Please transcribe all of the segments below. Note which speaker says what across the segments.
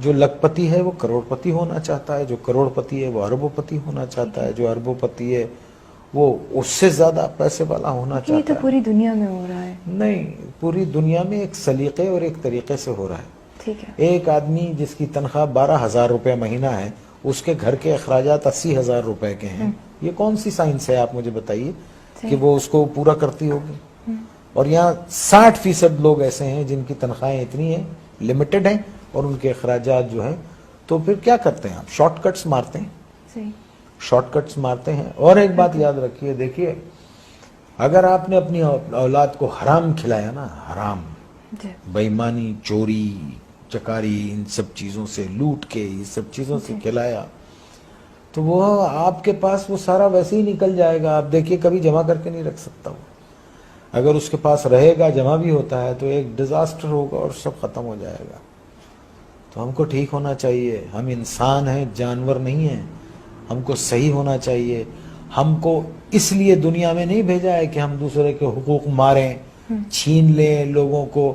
Speaker 1: جو لکھپتی ہے وہ کروڑپتی ہونا چاہتا ہے، جو کروڑپتی ہے وہ اربوپتی ہونا چاہتا ہے، جو اربوپتی ہے وہ اس سے زیادہ پیسے والا ہونا
Speaker 2: یہ
Speaker 1: چاہتا
Speaker 2: تو
Speaker 1: ہے۔
Speaker 2: پوری دنیا میں ہو رہا ہے۔
Speaker 1: نہیں، پوری دنیا میں ایک سلیقے اور ایک طریقے سے ہو رہا ہے۔
Speaker 2: ٹھیک ہے۔
Speaker 1: ایک آدمی جس کی تنخواہ 12,000 روپے مہینہ ہے، اس کے گھر کے اخراجات 80,000 روپے کے ہیں، یہ کون سی سائنس ہے آپ مجھے بتائیے کہ وہ اس کو پورا کرتی ہوگی؟ اور یہاں 60% لوگ ایسے ہیں جن کی تنخواہیں اتنی ہیں، لمیٹڈ ہیں، اور ان کے اخراجات جو ہیں، تو پھر کیا کرتے ہیں آپ؟ شارٹ کٹس مارتے ہیں،
Speaker 2: صحیح۔
Speaker 1: شارٹ کٹس مارتے ہیں۔ اور ایک بات یاد رکھیے، دیکھیے اگر آپ نے اپنی اولاد کو حرام کھلایا نا، حرام،
Speaker 2: جی۔
Speaker 1: بے ایمانی، چوری چکاری، ان سب چیزوں سے، لوٹ کے یہ سب چیزوں سے کھلایا، تو وہ آپ کے پاس وہ سارا ویسے ہی نکل جائے گا۔ آپ دیکھیے کبھی جمع کر کے نہیں رکھ سکتا وہ، اگر اس کے پاس رہے گا، جمع بھی ہوتا ہے تو ایک ڈیزاسٹر ہوگا اور سب ختم ہو جائے گا۔ تو ہم کو ٹھیک ہونا چاہیے، ہم انسان ہیں، جانور نہیں ہیں، ہم کو صحیح ہونا چاہیے۔ ہم کو اس لیے دنیا میں نہیں بھیجا ہے کہ ہم دوسرے کے حقوق ماریں، چھین لیں لوگوں کو۔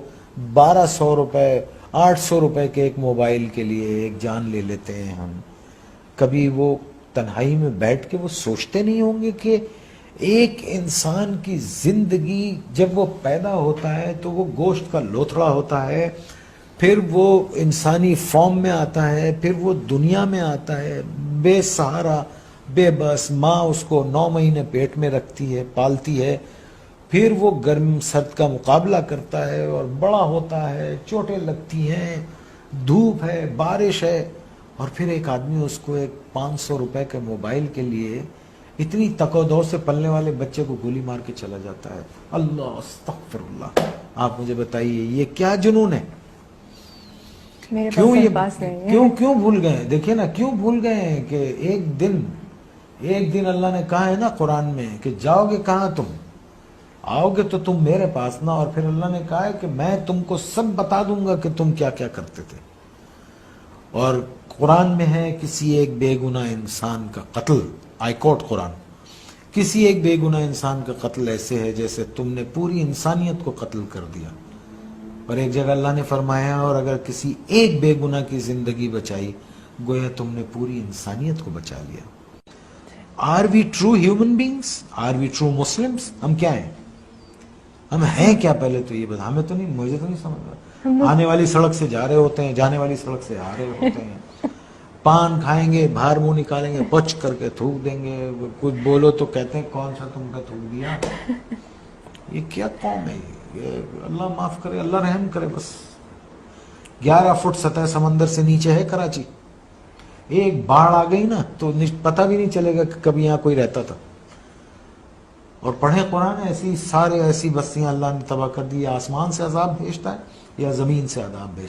Speaker 1: 1200 روپے 800 روپے کے ایک موبائل کے لیے ایک جان لے لیتے ہیں ہم۔ کبھی وہ تنہائی میں بیٹھ کے وہ سوچتے نہیں ہوں گے کہ ایک انسان کی زندگی جب وہ پیدا ہوتا ہے تو وہ گوشت کا لوتھڑا ہوتا ہے، پھر وہ انسانی فارم میں آتا ہے، پھر وہ دنیا میں آتا ہے بے سہارا، بے بس، ماں اس کو 9 مہینے پیٹ میں رکھتی ہے، پالتی ہے، پھر وہ گرم سرد کا مقابلہ کرتا ہے اور بڑا ہوتا ہے، چوٹیں لگتی ہیں، دھوپ ہے، بارش ہے، اور پھر ایک آدمی اس کو ایک 500 روپے کے موبائل کے لیے اتنی تک و دو سے پلنے والے بچے کو گولی مار کے چلا جاتا ہے۔ اللہ استغفر اللہ۔ آپ مجھے بتائیے یہ کیا جنون ہے؟
Speaker 2: میرے
Speaker 1: کیوں
Speaker 2: پاس
Speaker 1: یہ
Speaker 2: الفاظ نہیں ہے۔
Speaker 1: کیوں بھول گئے؟ دیکھیں نا، کیوں بھول گئے ہیں کہ ایک دن اللہ نے کہا ہے نا قرآن میں کہ جاؤ گے کہاں تم؟ آؤ گے تو تم میرے پاس نا، اور پھر اللہ نے کہا ہے کہ میں تم کو سب بتا دوں گا کہ تم کیا کیا کرتے تھے۔ اور قرآن میں ہے کسی ایک بے گناہ انسان کا قتل، آئی کوٹ قرآن، کسی ایک بے گناہ انسان کا قتل ایسے ہے جیسے تم نے پوری انسانیت کو قتل کر دیا۔ اور ایک جگہ اللہ نے فرمایا اور اگر کسی ایک بے گناہ کی زندگی بچائی گویا تم نے پوری انسانیت کو بچا لیا۔ Are we true human beings? Are we true Muslims? ہم کیا ہیں؟ ہم ہیں کیا؟ پہلے تو یہ بتا، ہمیں تو نہیں، مجھے تو نہیں سمجھ رہا۔ آنے والی سڑک سے جا رہے ہوتے ہیں، جانے والی سڑک سے آ رہے ہوتے ہیں، پان کھائیں گے، باہر منہ نکالیں گے، پچ کر کے تھوک دیں گے، کچھ بولو تو کہتے ہیں کون سا تم کا تھوک دیا۔ یہ کیا قوم ہے یہ؟ اللہ معاف کرے، اللہ رحم کرے۔ بس 11 فٹ سطح سمندر سے نیچے ہے کراچی، ایک باڑھ آ گئی نا تو پتہ بھی نہیں چلے گا کہ کبھی یہاں کوئی رہتا تھا۔ اور پڑھیں قرآن، ایسی بستیاں اللہ نے تباہ کر دی۔ آسمان سے عذاب بھیجتا ہے یا زمین سے عذاب بھیجتا ہے؟